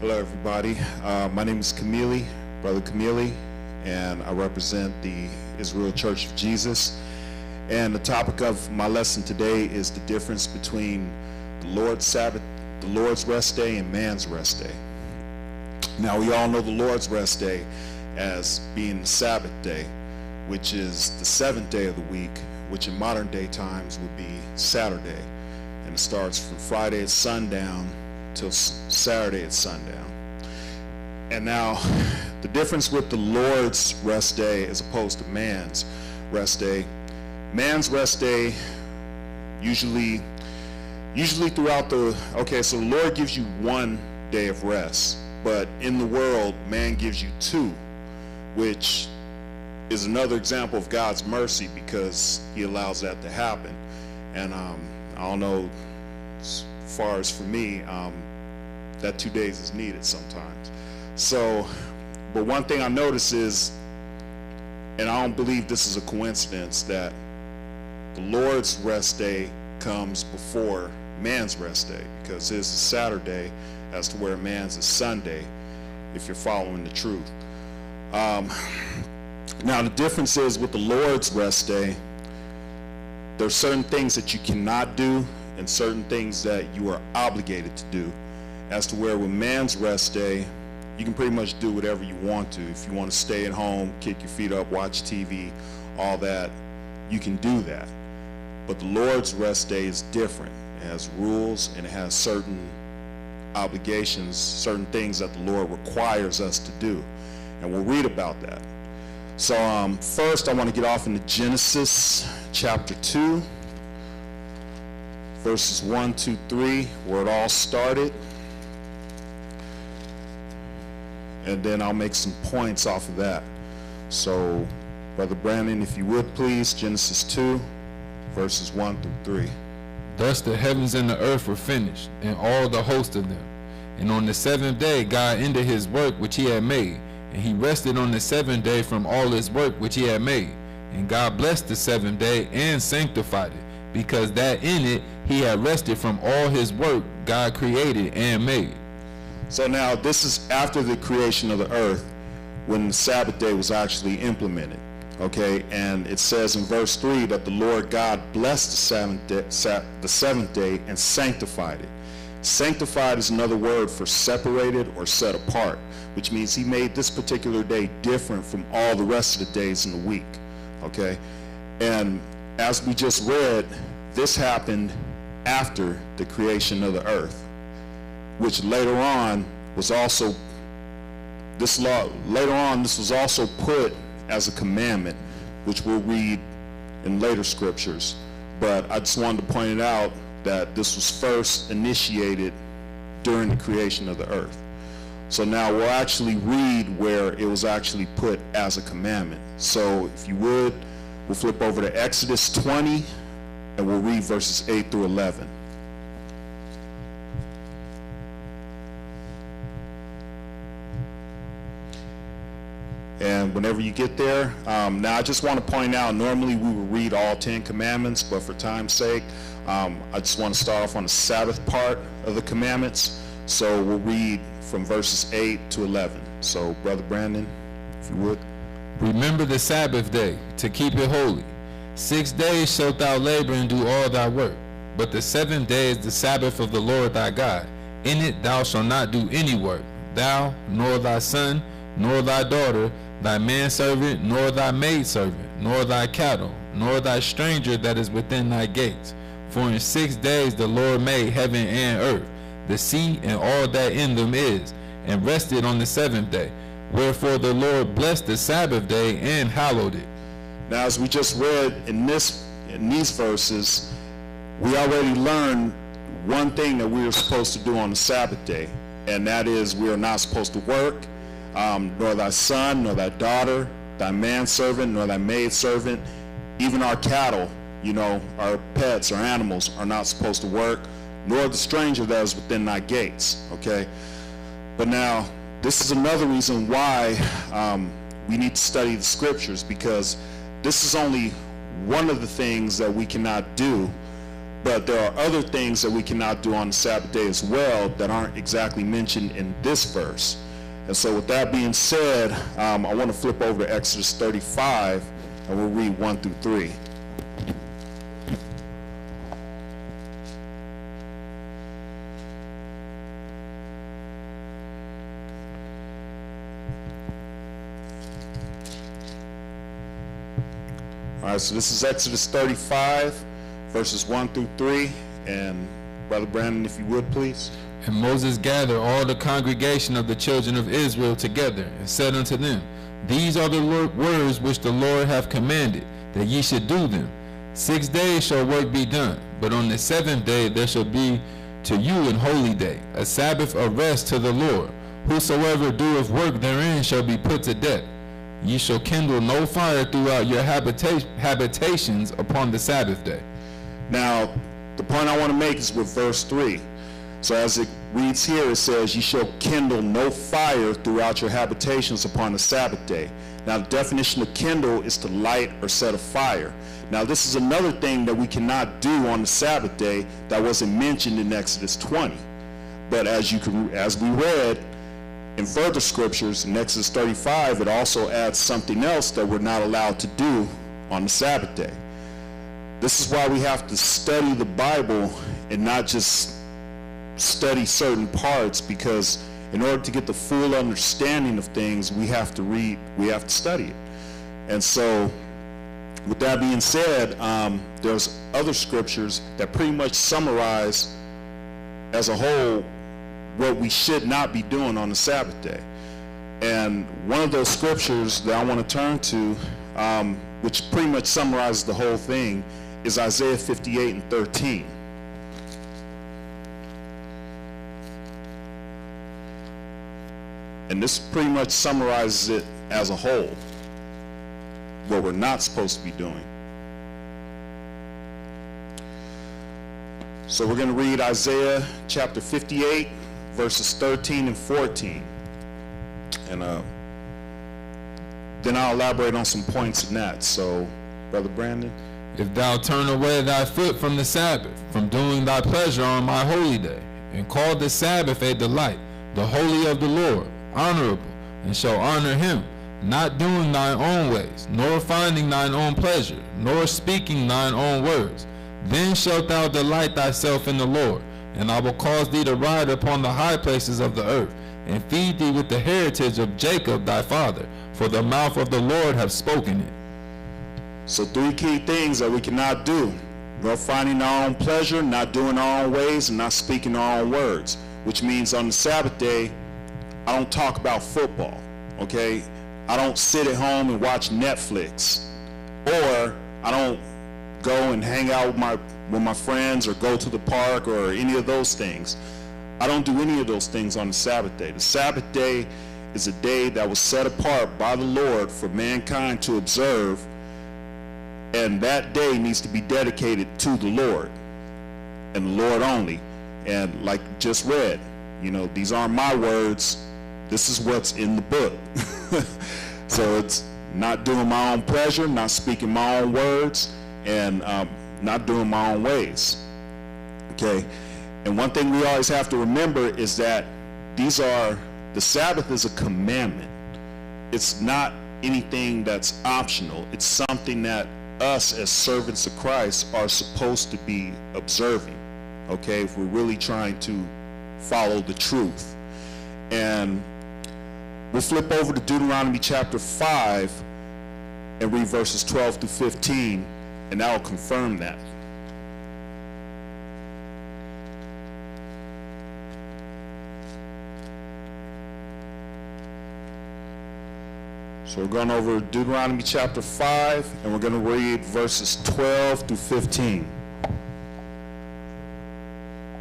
Hello, everybody. My name is Brother Camille, and I represent the Israel Church of Jesus. And the topic of my lesson today is the difference between the Lord's Sabbath, the Lord's rest day, and man's rest day. Now, we all know the Lord's rest day as being the Sabbath day, which is the seventh day of the week, which in modern day times would be Saturday. And it starts from Friday at sundown till Saturday at sundown. And now the difference with the Lord's rest day as opposed to man's rest day, usually throughout so the Lord gives you one day of rest, but in the world man gives you two, which is another example of God's mercy because he allows that to happen. And I don't know, as far as for me, that 2 days is needed sometimes. So, but one thing I notice is, and I don't believe this is a coincidence, that the Lord's rest day comes before man's rest day, because his is Saturday as to where man's is Sunday, if you're following the truth. Now the difference is with the Lord's rest day, there are certain things that you cannot do and certain things that you are obligated to do, as to where with man's rest day, you can pretty much do whatever you want to. If you want to stay at home, kick your feet up, watch TV, all that, you can do that. But the Lord's rest day is different. It has rules and it has certain obligations, certain things that the Lord requires us to do. And we'll read about that. So first I want to get off into Genesis chapter 2, verses 1, 2, 3, where it all started. And then I'll make some points off of that. So, Brother Brandon, if you would please, Genesis 2, verses 1 through 3. Thus the heavens and the earth were finished, and all the host of them. And on the seventh day God ended his work which he had made, and he rested on the seventh day from all his work which he had made. And God blessed the seventh day and sanctified it, because that in it he had rested from all his work God created and made. So now this is after the creation of the earth, when the Sabbath day was actually implemented. Okay, and it says in verse 3 that the Lord God blessed the seventh day and sanctified it. Sanctified is another word for separated or set apart, which means he made this particular day different from all the rest of the days in the week. Okay, and as we just read, this happened after the creation of the earth, which later on was also, this was also put as a commandment, which we'll read in later scriptures. But I just wanted to point it out that this was first initiated during the creation of the earth. So now we'll actually read where it was actually put as a commandment. So if you would, we'll flip over to Exodus 20 and we'll read verses 8 through 11. And whenever you get there, now I just want to point out, normally we would read all 10 commandments, but for time's sake, I just want to start off on the Sabbath part of the commandments. So we'll read from verses 8 to 11. So Brother Brandon, if you would. Remember the Sabbath day, to keep it holy. 6 days shalt thou labor and do all thy work. But the seventh day is the Sabbath of the Lord thy God. In it thou shalt not do any work, thou, nor thy son, nor thy daughter, thy manservant, nor thy maidservant, nor thy cattle, nor thy stranger that is within thy gates. For in 6 days the Lord made heaven and earth, the sea and all that in them is, and rested on the seventh day. Wherefore the Lord blessed the Sabbath day and hallowed it. Now, as we just read in these verses, we already learned one thing that we are supposed to do on the Sabbath day, and that is we are not supposed to work, nor thy son, nor thy daughter, thy manservant, nor thy maidservant, even our cattle, our pets, our animals are not supposed to work, nor the stranger that is within thy gates. Okay, but now this is another reason why we need to study the scriptures, because this is only one of the things that we cannot do, But there are other things that we cannot do on the Sabbath day as well that aren't exactly mentioned in this verse. And so with that being said, I want to flip over to Exodus 35, and we'll read 1 through 3. All right, so this is Exodus 35, verses 1 through 3. And Brother Brandon, if you would, please. And Moses gathered all the congregation of the children of Israel together, and said unto them, These are the words which the Lord hath commanded, that ye should do them. 6 days shall work be done, but on the 7th day there shall be to you an holy day, a Sabbath of rest to the Lord. Whosoever doeth work therein shall be put to death. Ye shall kindle no fire throughout your habitations upon the Sabbath day. Now, the point I want to make is with verse 3. So as it reads here, it says, Ye shall kindle no fire throughout your habitations upon the Sabbath day. Now, the definition of kindle is to light or set a fire. Now, this is another thing that we cannot do on the Sabbath day that wasn't mentioned in Exodus 20. But as we read in further scriptures, in Exodus 35, it also adds something else that we're not allowed to do on the Sabbath day. This is why we have to study the Bible and not just study certain parts, because in order to get the full understanding of things, we have to read, we have to study it. And so with that being said, there's other scriptures that pretty much summarize as a whole what we should not be doing on the Sabbath day. And one of those scriptures that I want to turn to, which pretty much summarizes the whole thing, is Isaiah 58 and 13. And this pretty much summarizes it as a whole, what we're not supposed to be doing. So we're going to read Isaiah chapter 58, verses 13 and 14. And then I'll elaborate on some points in that. So, Brother Brandon. If thou turn away thy foot from the Sabbath, from doing thy pleasure on my holy day, and call the Sabbath a delight, the holy of the Lord, honorable, and shall honor him, not doing thine own ways, nor finding thine own pleasure, nor speaking thine own words, then shalt thou delight thyself in the Lord, and I will cause thee to ride upon the high places of the earth, and feed thee with the heritage of Jacob thy father, for the mouth of the Lord hath spoken it. So 3 key things that we cannot do: nor finding our own pleasure, not doing our own ways, and not speaking our own words. Which means on the Sabbath day, I don't talk about football, okay? I don't sit at home and watch Netflix, or I don't go and hang out with my friends, or go to the park, or any of those things. I don't do any of those things on the Sabbath day. The Sabbath day is a day that was set apart by the Lord for mankind to observe, and that day needs to be dedicated to the Lord and the Lord only. And like just read, these aren't my words. This is what's in the book. So it's not doing my own pleasure, not speaking my own words, and not doing my own ways. Okay? And one thing we always have to remember is that the Sabbath is a commandment. It's not anything that's optional. It's something that us as servants of Christ are supposed to be observing, okay, if we're really trying to follow the truth. And we'll flip over to Deuteronomy chapter 5 and read verses 12 through 15, and that will confirm that. So we're going over Deuteronomy chapter 5, and we're going to read verses 12 through 15.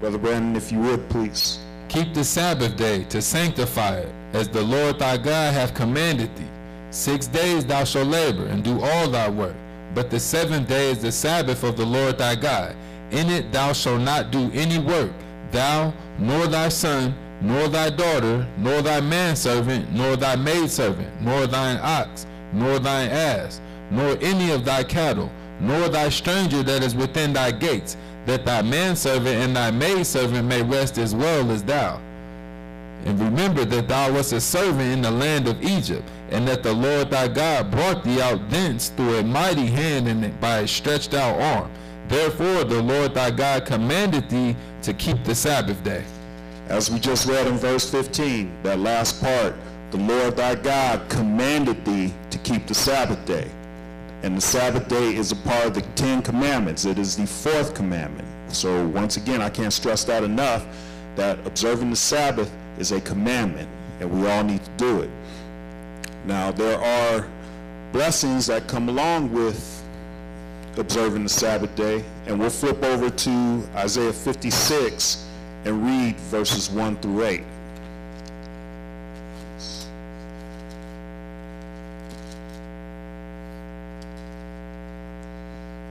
Brother Brandon, if you would, please. Keep the Sabbath day to sanctify it, as the Lord thy God hath commanded thee. 6 days thou shalt labor, and do all thy work. But the 7th day is the Sabbath of the Lord thy God. In it thou shalt not do any work, thou, nor thy son, nor thy daughter, nor thy manservant, nor thy maidservant, nor thine ox, nor thine ass, nor any of thy cattle, nor thy stranger that is within thy gates. that thy manservant and thy maidservant may rest as well as thou. And remember that thou wast a servant in the land of Egypt, and that the Lord thy God brought thee out thence through a mighty hand and by a stretched out arm. Therefore the Lord thy God commanded thee to keep the Sabbath day. As we just read in verse 15, that last part, the Lord thy God commanded thee to keep the Sabbath day. And the Sabbath day is a part of the 10 commandments. It is the 4th commandment. So once again, I can't stress that enough, that observing the Sabbath is a commandment, and we all need to do it. Now, there are blessings that come along with observing the Sabbath day, and we'll flip over to Isaiah 56 and read verses 1 through 8.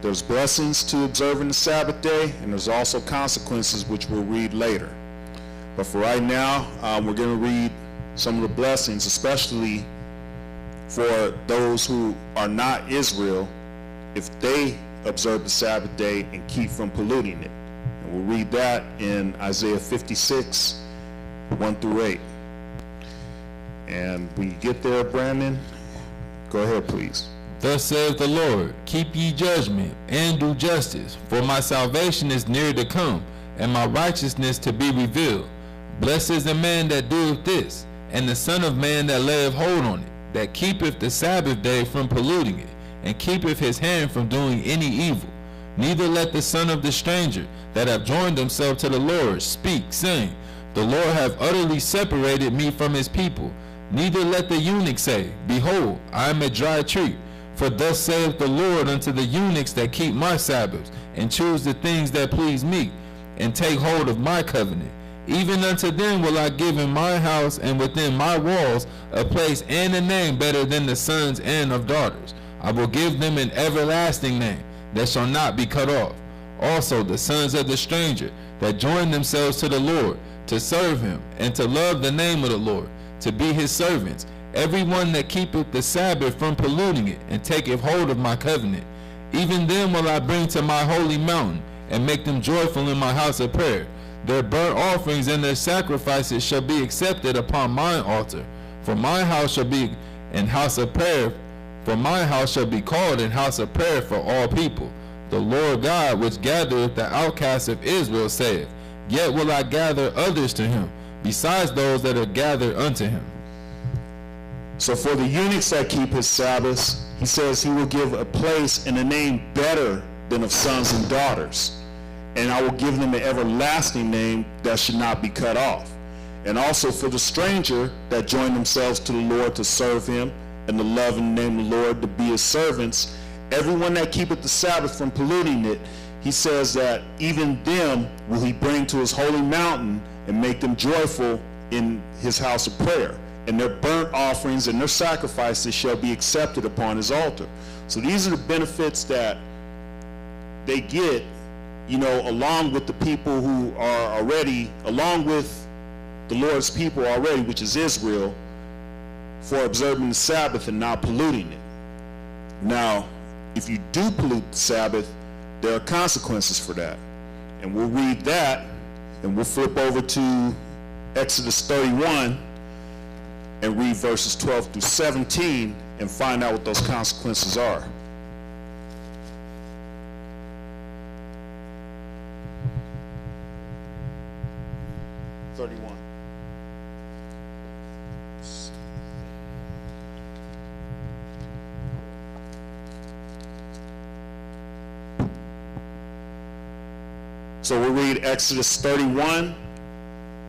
There's blessings to observing the Sabbath day, and there's also consequences, which we'll read later. But for right now, we're going to read some of the blessings, especially for those who are not Israel, if they observe the Sabbath day and keep from polluting it. And we'll read that in Isaiah 56, 1 through 8. And we get there, Brandon. Go ahead, please. Thus saith the Lord, keep ye judgment, and do justice, for my salvation is near to come, and my righteousness to be revealed. Blessed is the man that doeth this, and the son of man that layeth hold on it, that keepeth the Sabbath day from polluting it, and keepeth his hand from doing any evil. Neither let the son of the stranger that have joined himself to the Lord speak, saying, the Lord hath utterly separated me from his people. Neither let the eunuch say, behold, I am a dry tree. For thus saith the Lord unto the eunuchs that keep my Sabbaths, and choose the things that please me, and take hold of my covenant. Even unto them will I give in my house and within my walls a place and a name better than the sons and of daughters. I will give them an everlasting name that shall not be cut off. Also the sons of the stranger that join themselves to the Lord, to serve him, and to love the name of the Lord, to be his servants. Every one that keepeth the Sabbath from polluting it, and taketh hold of my covenant. Even them will I bring to my holy mountain, and make them joyful in my house of prayer. Their burnt offerings and their sacrifices shall be accepted upon mine altar. For my house shall be an house of prayer, for my house shall be called an house of prayer for all people. The Lord God, which gathereth the outcasts of Israel, saith, yet will I gather others to him, besides those that are gathered unto him. So for the eunuchs that keep his Sabbaths, he says he will give a place and a name better than of sons and daughters. And I will give them an everlasting name that should not be cut off. And also for the stranger that join themselves to the Lord to serve him, and to love and name the Lord, to be his servants, everyone that keepeth the Sabbath from polluting it, he says that even them will he bring to his holy mountain and make them joyful in his house of prayer. And their burnt offerings and their sacrifices shall be accepted upon his altar. So these are the benefits that they get, you know, along with the people who are already, along with the Lord's people already, which is Israel, for observing the Sabbath and not polluting it. Now, if you do pollute the Sabbath, there are consequences for that. And we'll read that, and we'll flip over to Exodus 31 and read verses 12 through 17 and find out what those consequences are. So we'll read Exodus 31,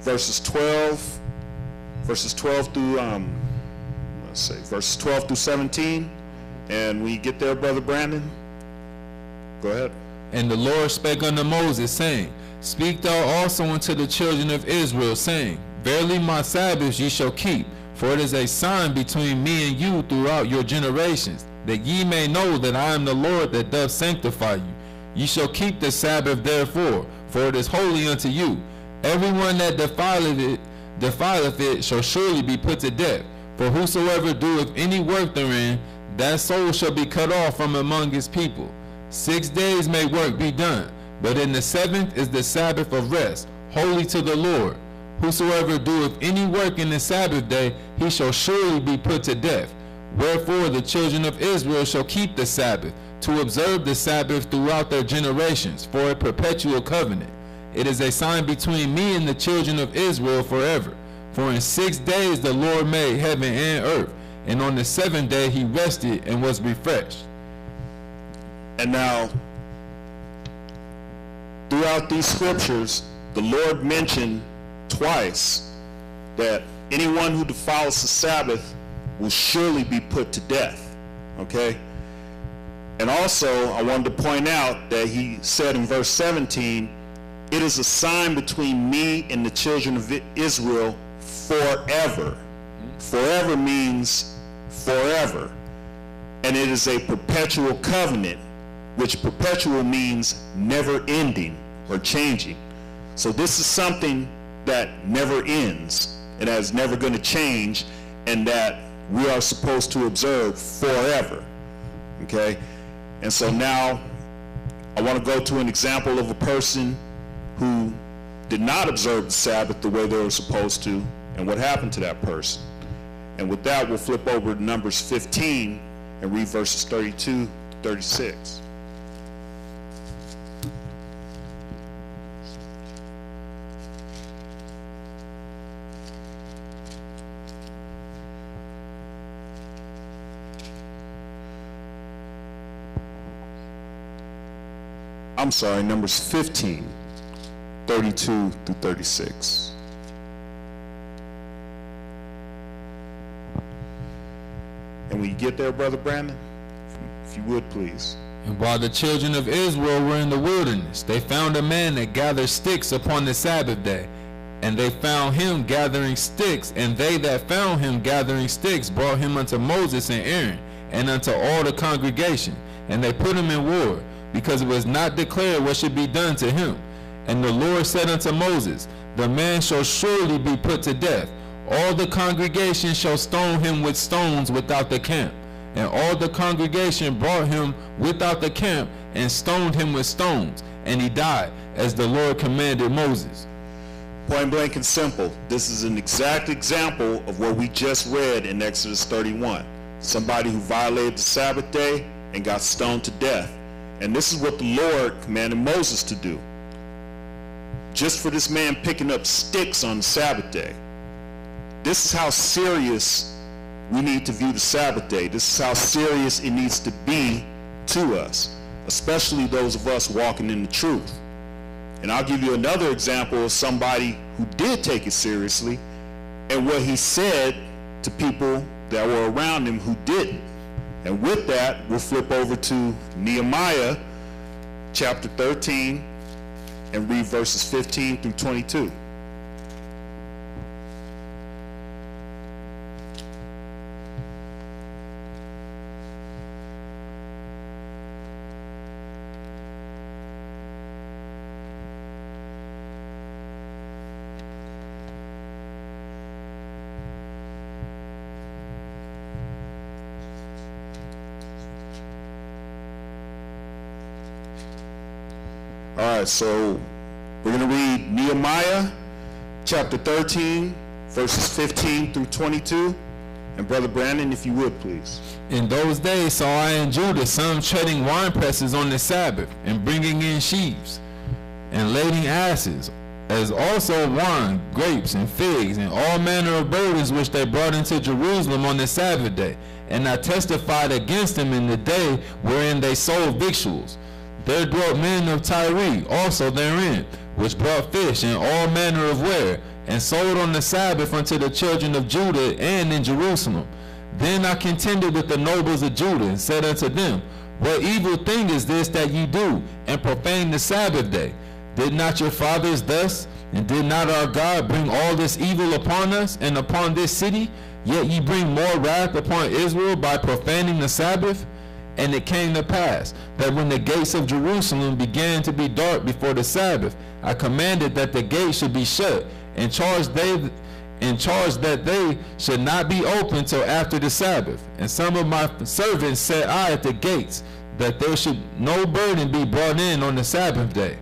verses 12 through, verses 12 through 17. And when you get there, Brother Brandon, go ahead. And the Lord spake unto Moses, saying, speak thou also unto the children of Israel, saying, verily my Sabbaths ye shall keep, for it is a sign between me and you throughout your generations, that ye may know that I am the Lord that doth sanctify you. Ye shall keep the Sabbath therefore, for it is holy unto you. Everyone that defileth it shall surely be put to death. For whosoever doeth any work therein, that soul shall be cut off from among his people. 6 days may work be done, But in the 7th is the Sabbath of rest, holy to the Lord. Whosoever doeth any work in the Sabbath day, he shall surely be put to death. Wherefore the children of Israel shall keep the Sabbath, to observe the Sabbath throughout their generations, for a perpetual covenant. It is a sign between me and the children of Israel forever. For in 6 days the Lord made heaven and earth, and on the 7th day he rested and was refreshed. And now, throughout these scriptures, the Lord mentioned twice that anyone who defiles the Sabbath will surely be put to death. Okay? And also, I wanted to point out that he said in verse 17, it is a sign between me and the children of Israel forever. Forever means forever. And it is a perpetual covenant, which perpetual means never ending or changing. So this is something that never ends and that is never going to change, and that we are supposed to observe forever. Okay? And so now I want to go to an example of a person who did not observe the Sabbath the way they were supposed to, and what happened to that person. And with that, we'll flip over to Numbers 15 and read verses 32 to 36. I'm sorry, Numbers 15, 32 through 36. And when you get there, Brother Brandon, if you would, please. And while the children of Israel were in the wilderness, they found a man that gathered sticks upon the Sabbath day. And they found him gathering sticks, and they that found him gathering sticks brought him unto Moses and Aaron, and unto all the congregation. And they put him in ward, because it was not declared what should be done to him. And the Lord said unto Moses, the man shall surely be put to death. All the congregation shall stone him with stones without the camp. And all the congregation brought him without the camp, and stoned him with stones. And he died, as the Lord commanded Moses. Point blank and simple, this is an exact example of what we just read in Exodus 31. Somebody who violated the Sabbath day and got stoned to death. And this is what the Lord commanded Moses to do. Just for this man picking up sticks on the Sabbath day. This is how serious we need to view the Sabbath day. This is how serious it needs to be to us, especially those of us walking in the truth. And I'll give you another example of somebody who did take it seriously and what he said to people that were around him who didn't. And with that, we'll flip over to Nehemiah Chapter 13 and read verses 15 through 22. All right, so we're going to read Nehemiah chapter 13, verses 15 through 22. And Brother Brandon, if you would, please. In those days saw I in Judah some treading wine presses on the Sabbath, and bringing in sheaves, and lading asses, as also wine, grapes, and figs, and all manner of burdens which they brought into Jerusalem on the Sabbath day. And I testified against them in the day wherein they sold victuals. There dwelt men of Tyre also therein, which brought fish and all manner of ware, and sold on the Sabbath unto the children of Judah and in Jerusalem. Then I contended with the nobles of Judah, and said unto them, what evil thing is this that ye do, and profane the Sabbath day? Did not your fathers thus, and did not our God bring all this evil upon us, and upon this city? Yet ye bring more wrath upon Israel by profaning the Sabbath? And it came to pass that when the gates of Jerusalem began to be dark before the Sabbath, I commanded that the gates should be shut, and charged that they should not be opened till after the Sabbath. And some of my servants set I at the gates, that there should no burden be brought in on the Sabbath day.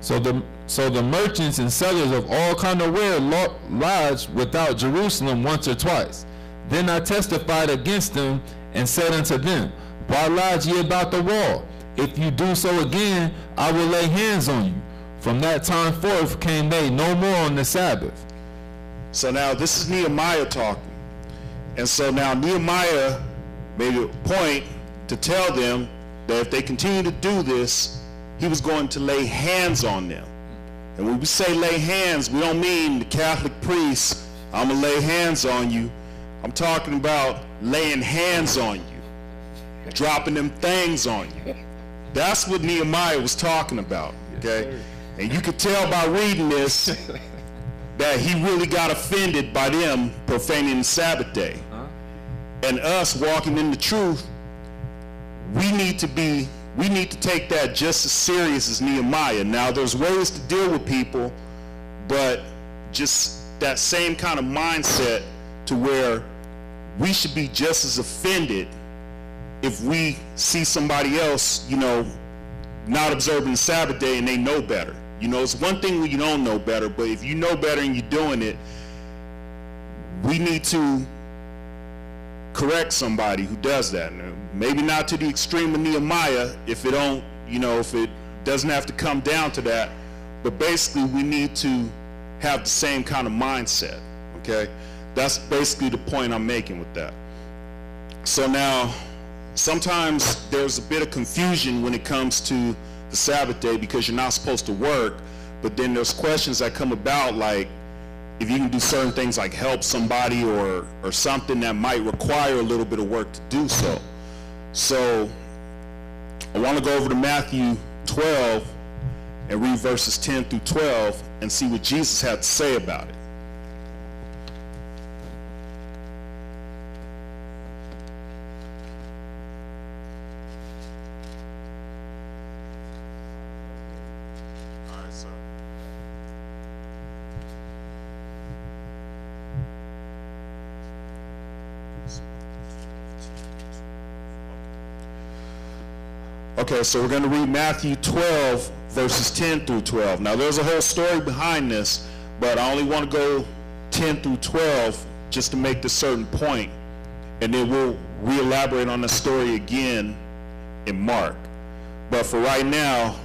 So the merchants and sellers of all kind of ware lodged without Jerusalem once or twice. Then I testified against them and said unto them, Why lodge ye about the wall? If you do so again, I will lay hands on you. From that time forth came they no more on the Sabbath. So now this is Nehemiah talking. And so now Nehemiah made a point to tell them that if they continue to do this, he was going to lay hands on them. And when we say lay hands, we don't mean the Catholic priest, I'm going to lay hands on you. I'm talking about laying hands on you, dropping them things on you. That's what Nehemiah was talking about, okay? And you could tell by reading this that he really got offended by them profaning the Sabbath day. And us walking in the truth, we need to take that just as serious as Nehemiah. Now, there's ways to deal with people, but just that same kind of mindset to where we should be just as offended if we see somebody else, not observing the Sabbath day and they know better. It's one thing when you don't know better, but if you know better and you're doing it, we need to correct somebody who does that. Now, maybe not to the extreme of Nehemiah, if it doesn't have to come down to that, but basically we need to have the same kind of mindset, okay? That's basically the point I'm making with that. So now, sometimes there's a bit of confusion when it comes to the Sabbath day because you're not supposed to work, but then there's questions that come about like if you can do certain things like help somebody or something that might require a little bit of work to do so. So I want to go over to Matthew 12 and read verses 10 through 12 and see what Jesus had to say about it. Okay, so we're going to read Matthew 12, verses 10 through 12. Now, there's a whole story behind this, but I only want to go 10 through 12 just to make this certain point, and then we'll re-elaborate on the story again in Mark. But for right now,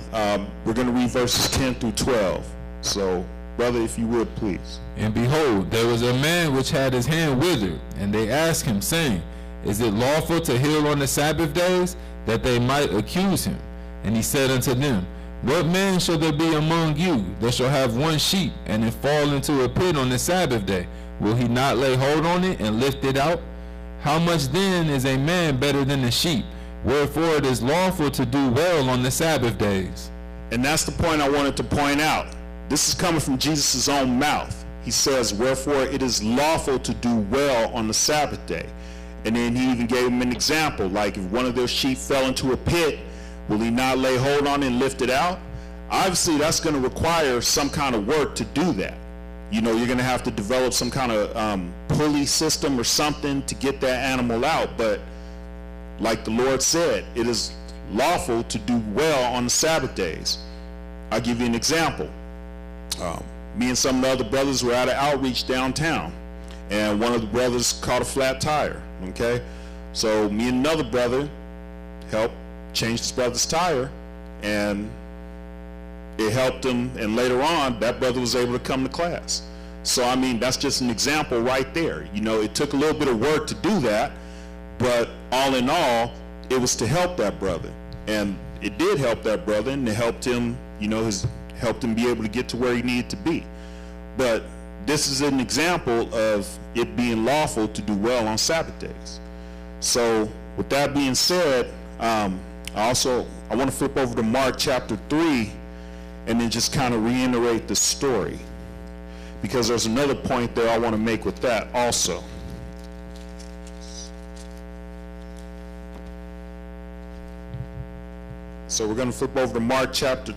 we're going to read verses 10 through 12. So, brother, if you would, please. And behold, there was a man which had his hand withered, and they asked him, saying, Is it lawful to heal on the Sabbath days? That they might accuse him. And he said unto them, What man shall there be among you that shall have one sheep, and it fall into a pit on the Sabbath day? Will he not lay hold on it and lift it out? How much then is a man better than a sheep? Wherefore it is lawful to do well on the Sabbath days. And that's the point I wanted to point out. This is coming from Jesus' own mouth. He says, Wherefore it is lawful to do well on the Sabbath day. And then he even gave him an example, like if one of their sheep fell into a pit, will he not lay hold on it and lift it out? Obviously, that's going to require some kind of work to do that. You're going to have to develop some kind of pulley system or something to get that animal out. But like the Lord said, it is lawful to do well on the Sabbath days. I'll give you an example. Me and some of the other brothers were at an outreach downtown, and one of the brothers caught a flat tire. Okay, so me and another brother helped change this brother's tire, and it helped him, and later on that brother was able to come to class. So I mean, that's just an example right there. It took a little bit of work to do that, but all in all, it was to help that brother, and it did help that brother, and it helped him, helped him be able to get to where he needed to be. But this is an example of it being lawful to do well on Sabbath days. So with that being said, I want to flip over to Mark chapter 3 and then just kind of reiterate the story, because there's another point there I want to make with that also. So we're going to flip over to Mark chapter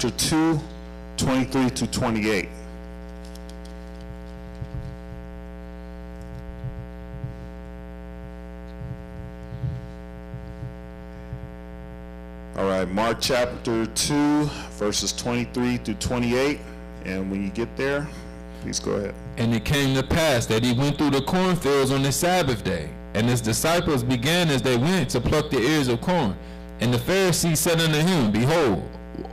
2, 23 to 28. All right, Mark chapter 2, verses 23 through 28. And when you get there, please go ahead. And it came to pass that he went through the cornfields on the Sabbath day. And his disciples began as they went to pluck the ears of corn. And the Pharisees said unto him, Behold,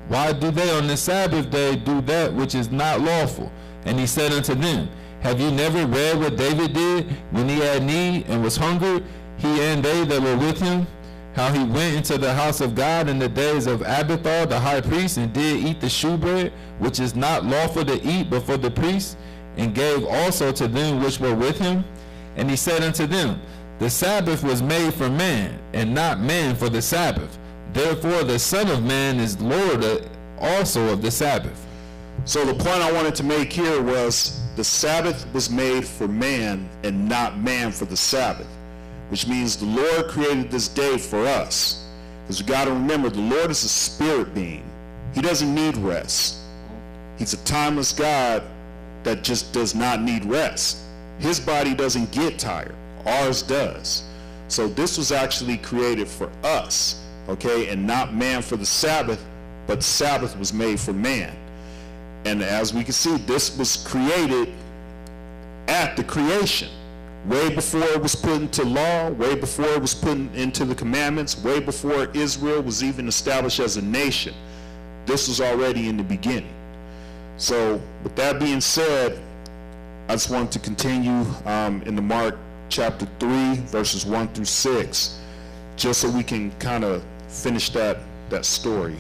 why do they on the Sabbath day do that which is not lawful? And he said unto them, Have you never read what David did when he had need and was hungry, he and they that were with him? How he went into the house of God in the days of Abiathar the high priest, and did eat the shewbread, which is not lawful to eat but for the priests, and gave also to them which were with him? And he said unto them, The Sabbath was made for man, and not man for the Sabbath. Therefore the Son of Man is Lord also of the Sabbath. So the point I wanted to make here was the Sabbath was made for man and not man for the Sabbath, which means the Lord created this day for us. Because we got to remember, the Lord is a spirit being. He doesn't need rest. He's a timeless God that just does not need rest. His body doesn't get tired. Ours does. So this was actually created for us, okay, and not man for the Sabbath, but Sabbath was made for man. And as we can see, this was created at the creation, way before it was put into law, way before it was put into the commandments, way before Israel was even established as a nation. This was already in the beginning. So with that being said, I just wanted to continue in the Mark chapter 3, verses 1 through 6, just so we can kind of finish that story.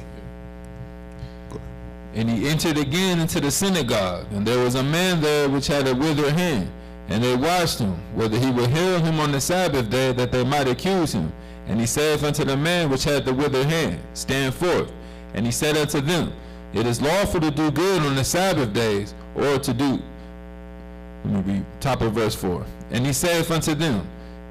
And he entered again into the synagogue, and there was a man there which had a withered hand. And they watched him, whether he would heal him on the Sabbath day, that they might accuse him. And he saith unto the man which had the withered hand, Stand forth. And he said unto them, It is lawful to do good on the Sabbath days, or to do... Let me read top of verse 4. And he saith unto them,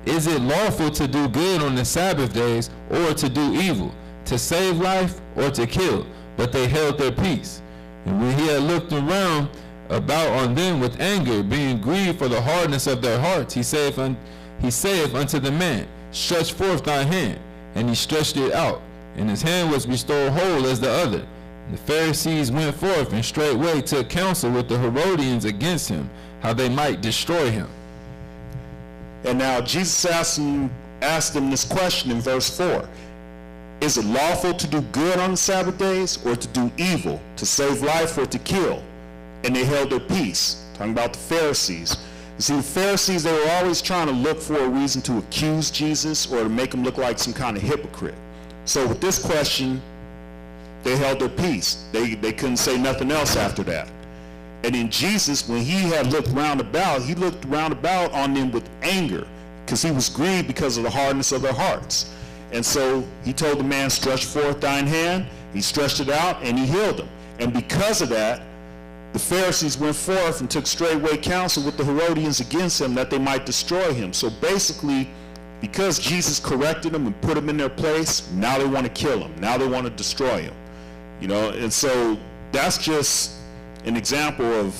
Is it lawful to do good on the Sabbath days, or to do evil, to save life, or to kill? But they held their peace. And when he had looked around about on them with anger, being grieved for the hardness of their hearts, he saith unto the man, Stretch forth thy hand. And he stretched it out, and his hand was restored whole as the other. And the Pharisees went forth, and straightway took counsel with the Herodians against him, how they might destroy him. And now Jesus asked them this question in verse 4. Is it lawful to do good on the Sabbath days, or to do evil, to save life, or to kill? And they held their peace. Talking about the Pharisees. You see, the Pharisees, they were always trying to look for a reason to accuse Jesus or to make him look like some kind of hypocrite. So with this question, they held their peace. They couldn't say nothing else after that. And then Jesus, when he had looked round about, he looked round about on them with anger, because he was grieved because of the hardness of their hearts. And so he told the man, Stretch forth thine hand. He stretched it out, and he healed him. And because of that, the Pharisees went forth and took straightway counsel with the Herodians against him, that they might destroy him. So basically, because Jesus corrected them and put them in their place, now they want to kill him. Now they want to destroy him. You know, and so that's just an example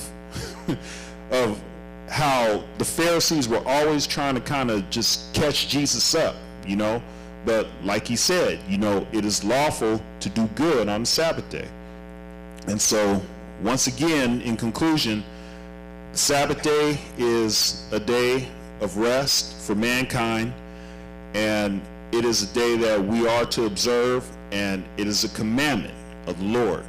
of how the Pharisees were always trying to kind of just catch Jesus up, you know. But like he said, you know, it is lawful to do good on the Sabbath day. And so, once again, in conclusion, the Sabbath day is a day of rest for mankind, and it is a day that we are to observe, and it is a commandment of the Lord.